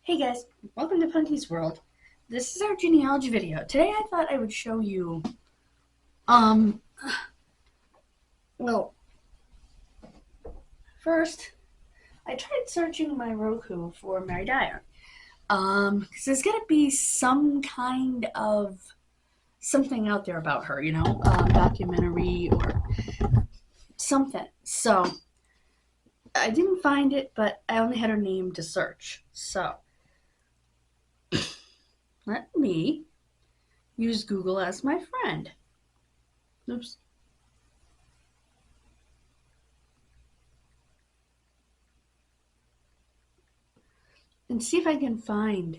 Hey guys, welcome to Punky's World. This is our genealogy video. Today I thought I would show you, well, first, I tried searching my Roku for Mary Dyer. Because there's gotta be some kind of something out there about her, documentary or something. So, I didn't find it, but I only had her name to search. So, let me use Google as my friend. Oops. And see if I can find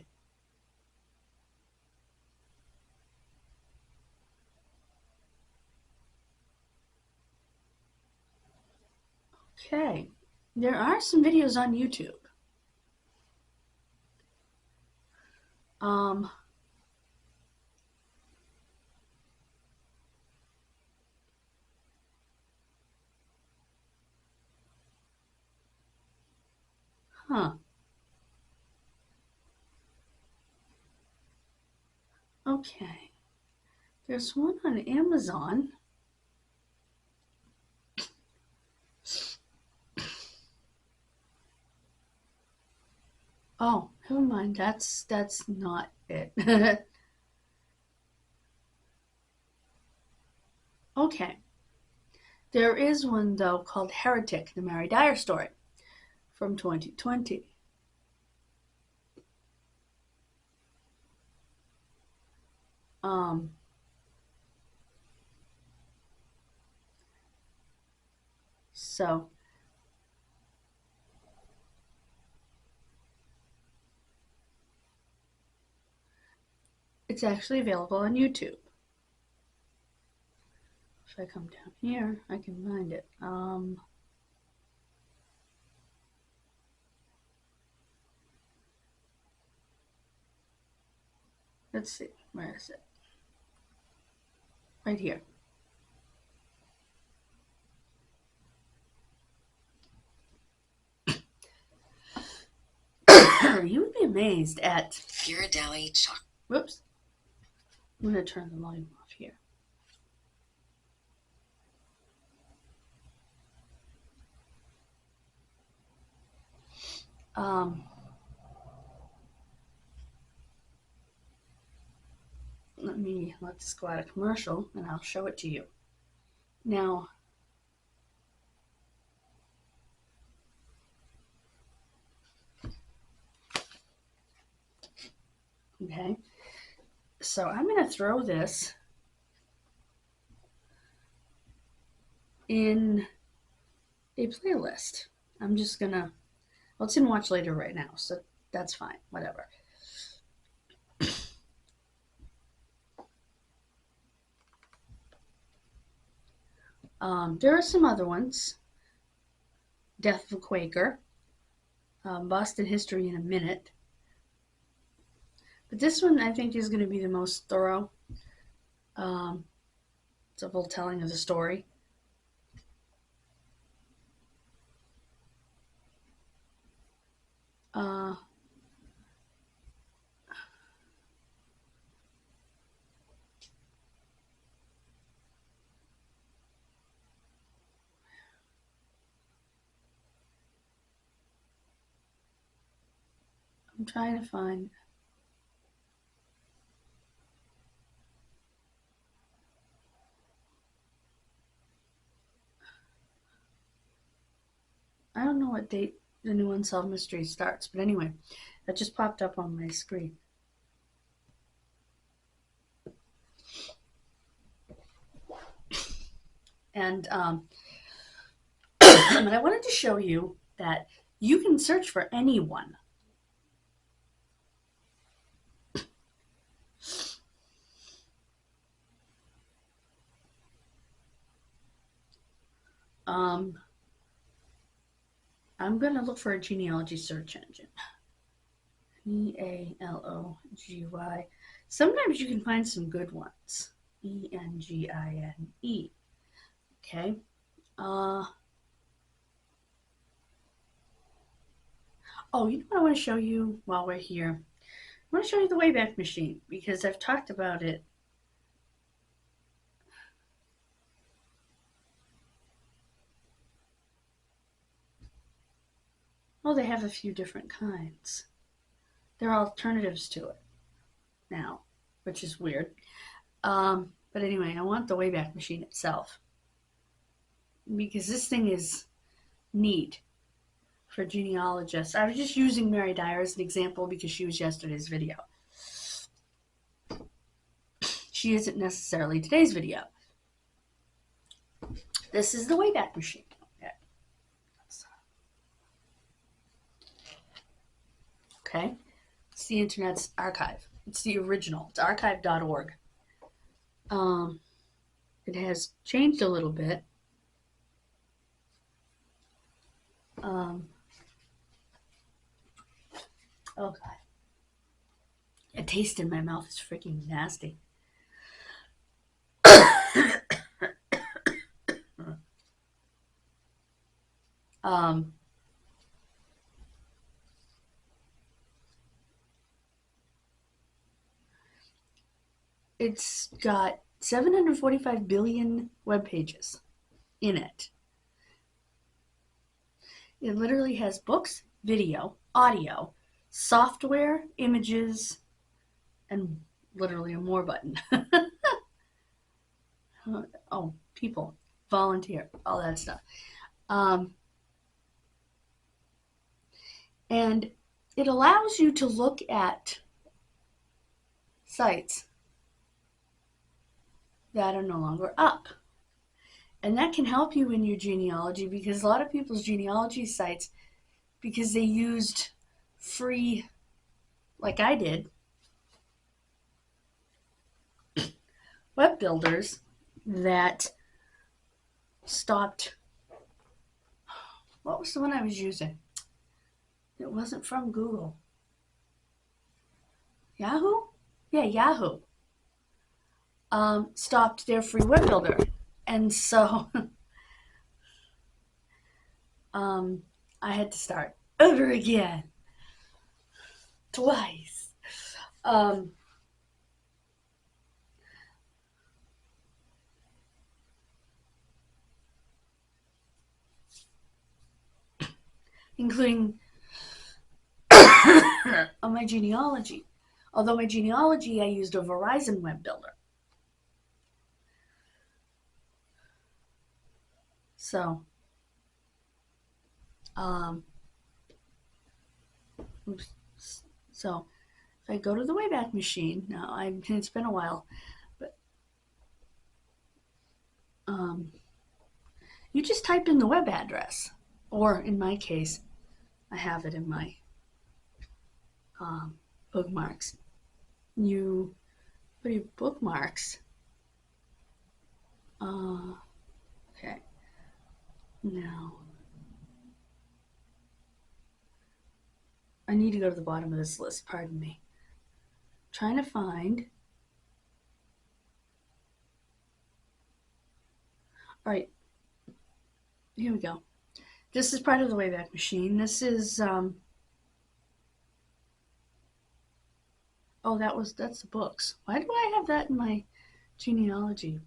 Okay, there are some videos on YouTube. Um, huh. Okay. There's one on Amazon. Oh, never mind. That's not it. Okay. There is one though called Heretic: The Mary Dyer Story from 2020. Um, so it's actually available on YouTube. If I come down here, I can find it. Let's see. Where is it? Right here. You would be amazed at Ghirardelli chocolate. Whoops. I'm going to turn the volume off here. Let's go out of commercial and I'll show it to you. Now, okay, so I'm going to throw this in a playlist. I'm just going to, well, it's in watch later right now, so that's fine, whatever. There are some other ones. Death of a Quaker, Boston History in a Minute. But this one I think is going to be the most thorough. It's a full telling of the story. I'm trying to find. I don't know what date the new Unsolved Mystery starts, but anyway, that just popped up on my screen. And but I wanted to show you that you can search for anyone. I'm going to look for a genealogy search engine. Ealogy. Sometimes you can find some good ones. Engine. Okay. Oh, you know what I want to show you while we're here? I want to show you the Wayback Machine because I've talked about it. Oh, they have a few different kinds. There are alternatives to it now, which is weird. But anyway, I want the Wayback Machine itself because this thing is neat for genealogists. I was just using Mary Dyer as an example because she was yesterday's video. She isn't necessarily today's video. This is the Wayback Machine. Okay, it's the internet's archive. It's the original. It's archive.org. It has changed a little bit. Oh god, a taste in my mouth is freaking nasty. It's got 745 billion web pages in it. It literally has books, video, audio, software, images, and literally a more button. Oh, people, volunteer, all that stuff. And it allows you to look at sites that are no longer up. And that can help you in your genealogy because a lot of people's genealogy sites, because they used free, like I did, web builders that stopped. What was the one I was using? It wasn't from Google. Yahoo? Yeah, Yahoo. Stopped their free web builder. And so I had to start over again. Twice. Including on my genealogy. Although my genealogy, I used a Verizon web builder. So, oops. So if I go to the Wayback Machine, now it's been a while, but you just type in the web address, or in my case, I have it in my bookmarks. You put your bookmarks. Okay. Now, I need to go to the bottom of this list. Pardon me. I'm trying to find. All right. Here we go. This is part of the Wayback Machine. This is oh, that's the books. Why do I have that in my genealogy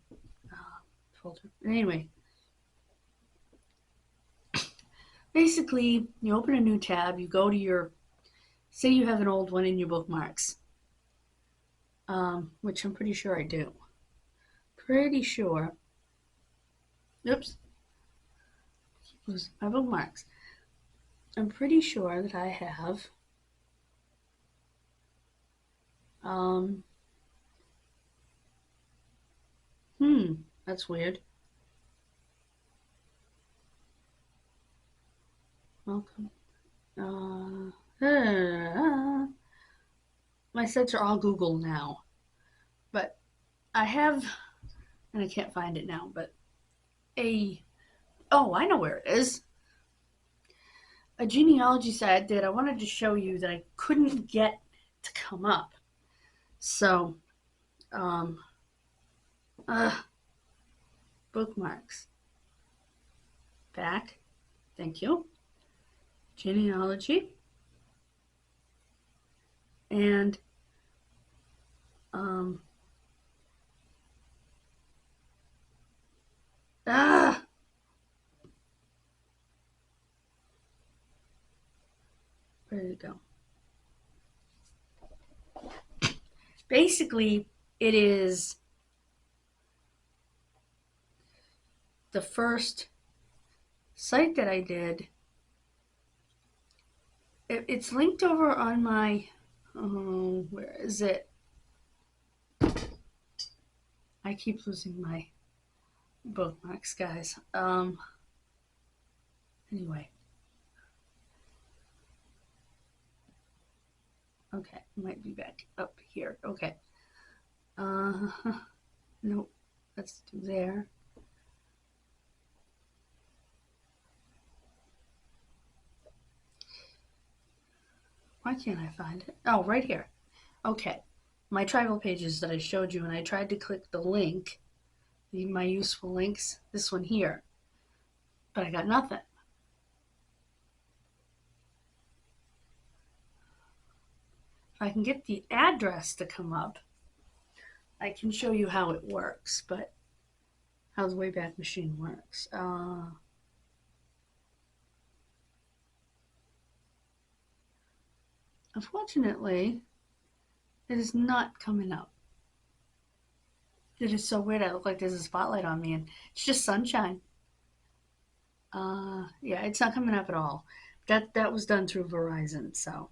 folder? Anyway, basically, you open a new tab, you go to your, say you have an old one in your bookmarks, which I'm pretty sure I do. Pretty sure. Oops. Losing my bookmarks. I'm pretty sure that I have that's weird. Welcome. My sites are all Google now, but I have, and I can't find it now, but oh, I know where it is. A genealogy site that I wanted to show you that I couldn't get to come up. So, bookmarks. Back. Thank you. Genealogy. And where did it go? Basically, it is the first site that I did. It's linked over on my, where is it? I keep losing my bookmarks, guys. Anyway. Okay, might be back up here. Okay. Nope. Let's do there. Why can't I find it? Oh, right here. Okay. My tribal pages that I showed you, and I tried to click the link, my useful links, this one here, but I got nothing. If I can get the address to come up, I can show you how it works, but how the Wayback Machine works. Unfortunately, it is not coming up. It is so weird. I look like there's a spotlight on me, and it's just sunshine. Yeah, it's not coming up at all. That was done through Verizon, so.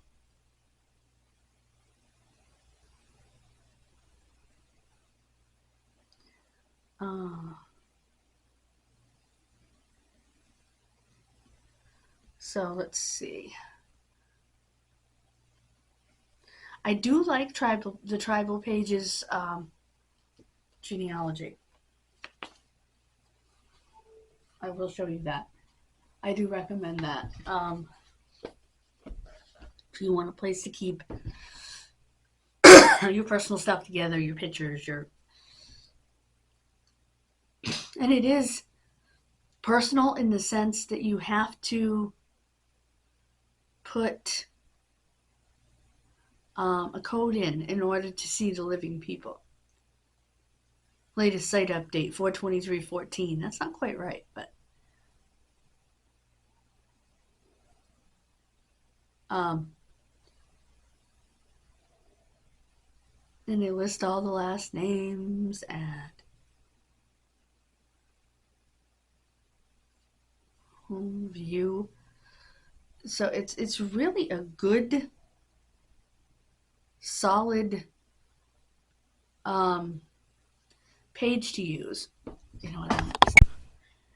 So let's see. I do like the tribal pages genealogy. I will show you that. I do recommend that. If you want a place to keep your personal stuff together, your pictures, and it is personal in the sense that you have to put a code in order to see the living people. Latest site update 4/23/14. That's not quite right, but then they list all the last names and home view. So it's really a good, solid page to use. You know what I mean?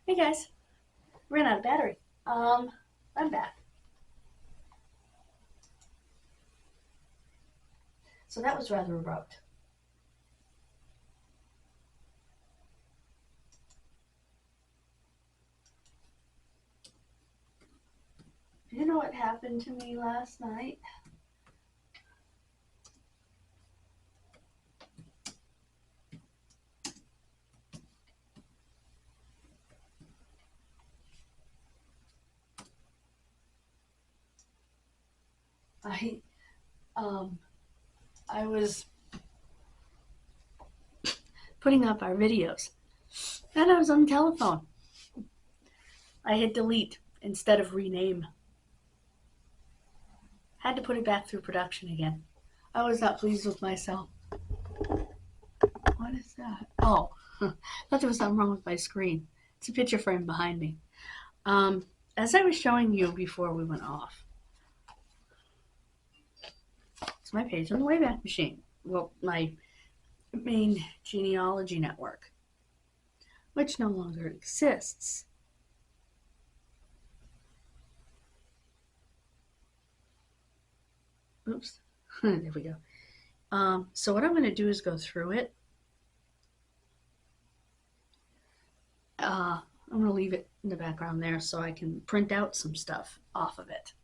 Hey guys, ran out of battery. I'm back. So that was rather abrupt. Do you know what happened to me last night? I was putting up our videos, and I was on the telephone. I hit delete instead of rename. Had to put it back through production again. I was not pleased with myself. What is that? Oh, I thought there was something wrong with my screen. It's a picture frame behind me. As I was showing you before we went off, it's my page on the Wayback Machine. Well, my main genealogy network, which no longer exists. Oops. There we go. So what I'm going to do is go through it. I'm going to leave it in the background there so I can print out some stuff off of it.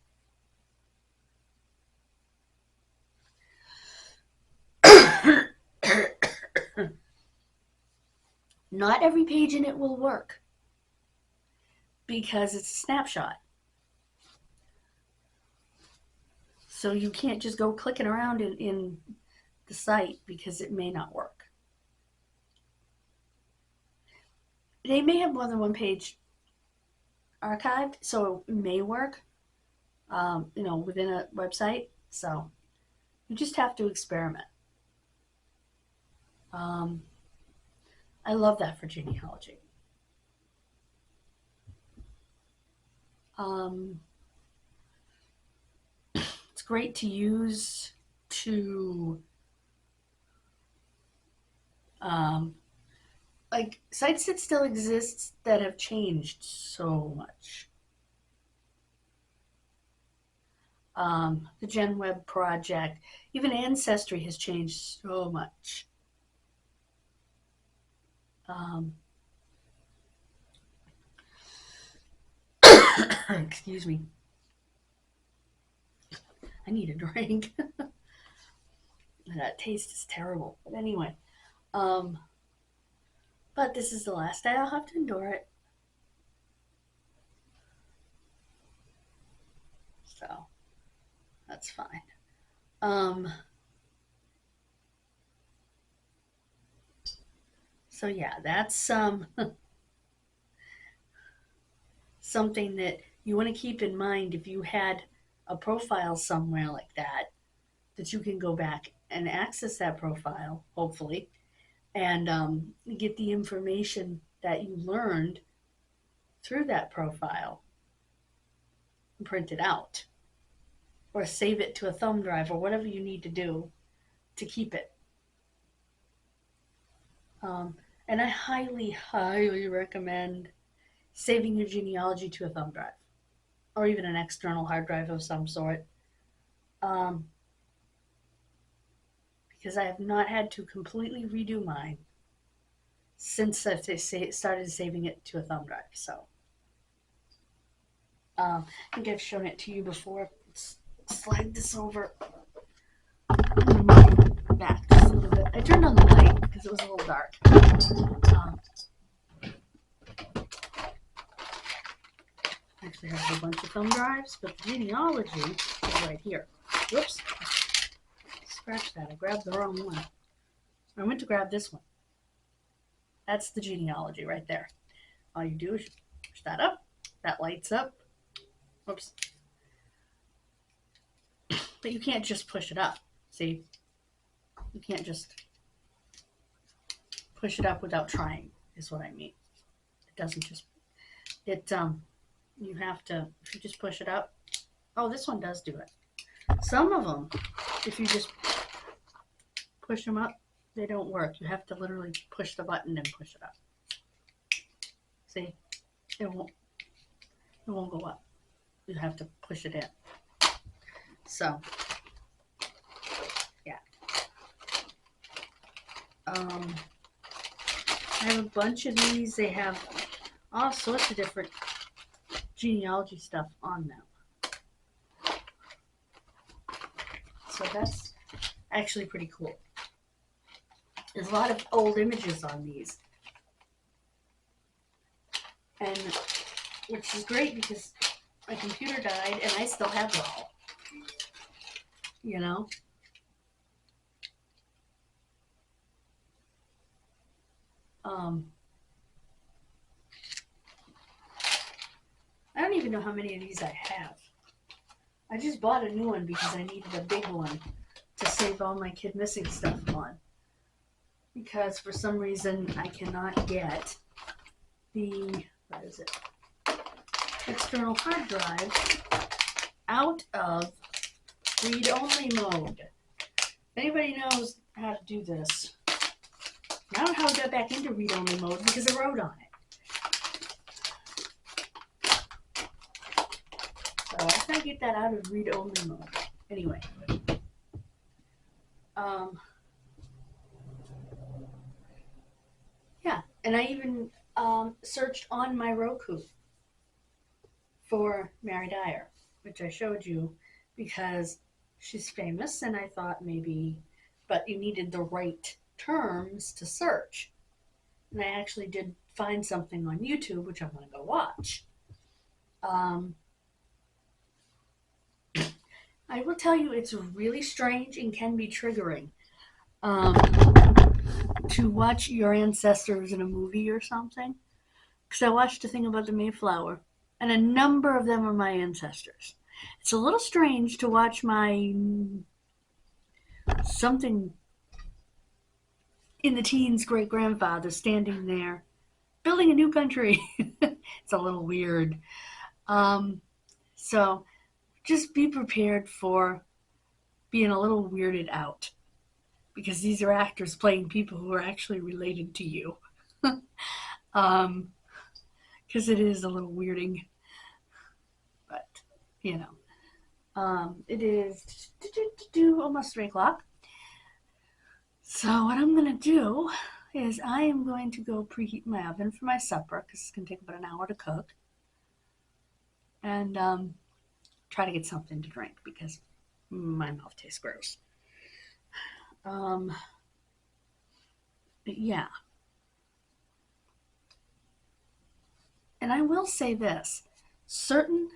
Not every page in it will work because it's a snapshot. So you can't just go clicking around in the site because it may not work. They may have more than one page archived, so it may work, within a website. So you just have to experiment. I love that for genealogy. It's great to use to like sites that still exist that have changed so much. The GenWeb project, even Ancestry has changed so much. Excuse me. I need a drink. That taste is terrible. But anyway, but this is the last day I'll have to endure it. So that's fine. So yeah, that's something that you want to keep in mind if you had a profile somewhere like that you can go back and access that profile, hopefully, and get the information that you learned through that profile and print it out or save it to a thumb drive or whatever you need to do to keep it. And I highly, highly recommend saving your genealogy to a thumb drive or even an external hard drive of some sort. Because I have not had to completely redo mine since I started saving it to a thumb drive. So I think I've shown it to you before. Let's slide this over. Back just a little bit. I turned on the light because it was a little dark. Actually, I have a bunch of thumb drives, but the genealogy is right here. Whoops. Scratch that. I grabbed the wrong one. I went to grab this one. That's the genealogy right there. All you do is you push that up. That lights up. Whoops. But you can't just push it up. See? You can't just push it up without trying, is what I mean. It doesn't just... you have to... If you just push it up... Oh, this one does do it. Some of them, if you just push them up, they don't work. You have to literally push the button and push it up. See? It won't go up. You have to push it in. So, yeah. I have a bunch of these. They have all sorts of different genealogy stuff on them. So that's actually pretty cool. There's a lot of old images on these. And which is great because my computer died and I still have it all. You know? I don't even know how many of these I have. I just bought a new one because I needed a big one to save all my kid missing stuff on. Because for some reason I cannot get the, what is it? External hard drive out of read-only mode. If anybody knows how to do this, I don't know how I got back into read-only mode because I wrote on it. So I gotta get that out of read-only mode. Anyway. Yeah, and I even searched on my Roku for Mary Dyer, which I showed you because she's famous and I thought maybe, but you needed the right terms to search. And I actually did find something on YouTube, which I'm going to go watch. I will tell you, it's really strange and can be triggering um, to watch your ancestors in a movie or something. Because I watched a thing about the Mayflower, and a number of them are my ancestors. It's a little strange to watch my something in the teens great grandfather standing there building a new country. It's a little weird. Um, so just be prepared for being a little weirded out because these are actors playing people who are actually related to you. Because it is a little weirding, but you know, it is almost 3 o'clock. So what I'm gonna do is I am going to go preheat my oven for my supper because it's gonna take about an hour to cook, and try to get something to drink because my mouth tastes gross. Yeah, and I will say this: certain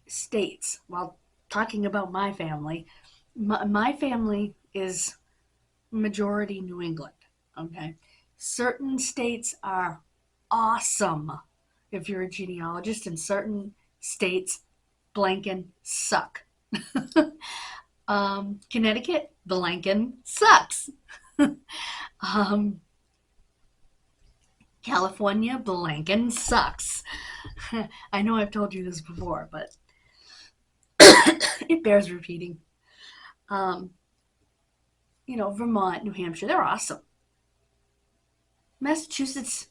states, while talking about my family, my family is majority New England. Okay, certain states are awesome if you're a genealogist, and certain states blankin suck. Connecticut blankin sucks. um, California blankin sucks. I know I've told you this before, but it bears repeating. Um, Vermont, New Hampshire, they're awesome. Massachusetts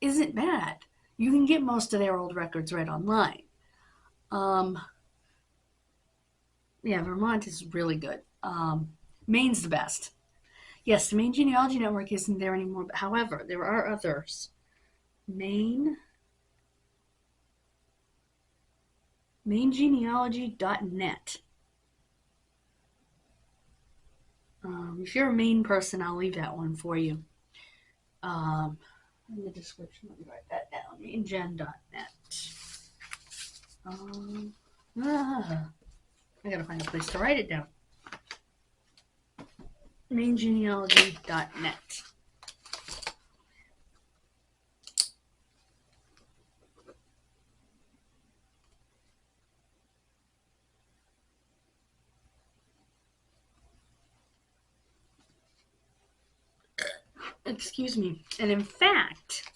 isn't bad. You can get most of their old records right online. Um, yeah, Vermont is really good. Maine's the best. Yes, the Maine Genealogy Network isn't there anymore, but however, there are others. MaineGenealogy.net. If you're a Maine person, I'll leave that one for you. In the description, let me write that down. MaineGen.net. I gotta find a place to write it down. MaineGenealogy.net. Excuse me. And in fact,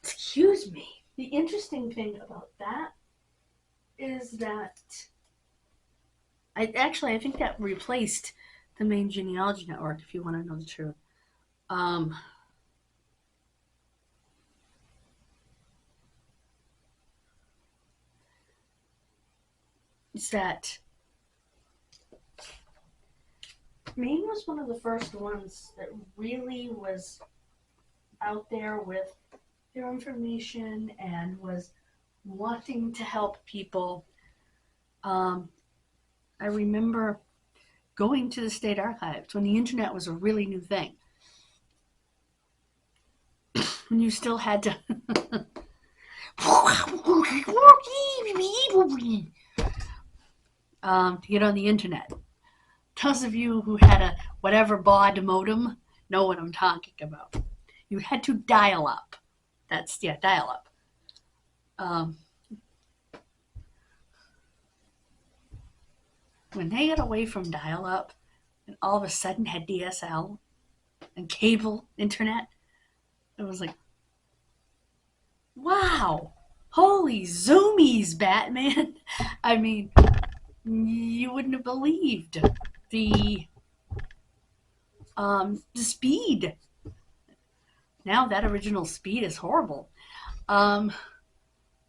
excuse me, the interesting thing about that is that I think that replaced the Maine Genealogy Network, if you want to know the truth. Is that Maine was one of the first ones that really was out there with their information and was wanting to help people. I remember going to the state archives when the internet was a really new thing. When you still had to get on the internet. Those of you who had a whatever baud modem know what I'm talking about. You had to dial up. Dial up. When they got away from dial up and all of a sudden had DSL and cable internet, it was like, wow, holy zoomies, Batman. I mean, you wouldn't have believed the speed. Now that original speed is horrible.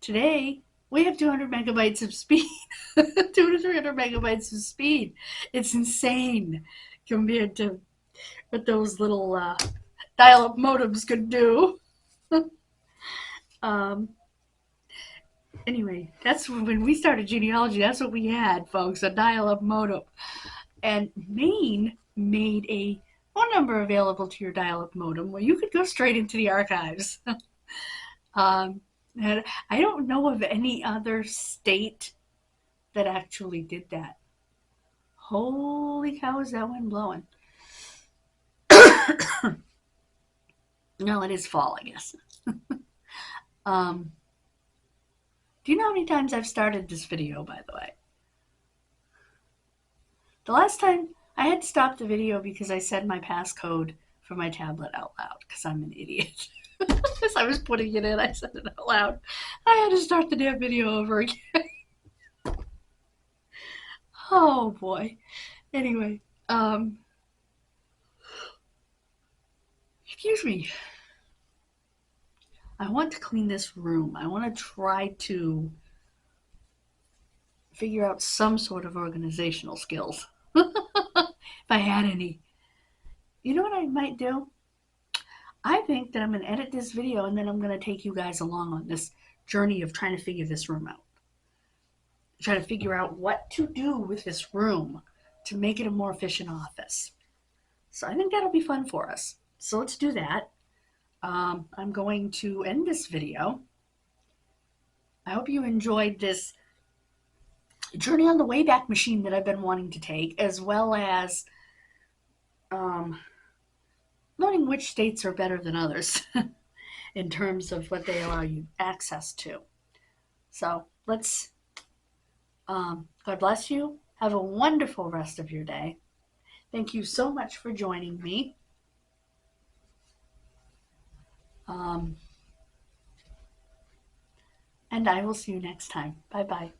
Today, we have 200 megabytes of speed. 200 to 300 megabytes of speed. It's insane compared to what those little dial-up modems could do. Anyway, that's when we started genealogy. That's what we had, folks, a dial-up modem. And Maine made a phone number available to your dial-up modem where you could go straight into the archives. And I don't know of any other state that actually did that. Holy cow, is that wind blowing? No, it is fall, I guess. Um, do you know how many times I've started this video, by the way? The last time I had to stop the video because I said my passcode for my tablet out loud because I'm an idiot. As I was putting it in, I said it out loud. I had to start the damn video over again. Oh boy. Anyway, excuse me. I want to clean this room. I want to try to figure out some sort of organizational skills. If I had any. You know what I might do? I think that I'm going to edit this video and then I'm going to take you guys along on this journey of trying to figure this room out. Try to figure out what to do with this room to make it a more efficient office. So I think that'll be fun for us. So let's do that. I'm going to end this video. I hope you enjoyed this journey on the Wayback Machine that I've been wanting to take, as well as learning which states are better than others in terms of what they allow you access to. So let's, God bless you. Have a wonderful rest of your day. Thank you so much for joining me. And I will see you next time. Bye-bye.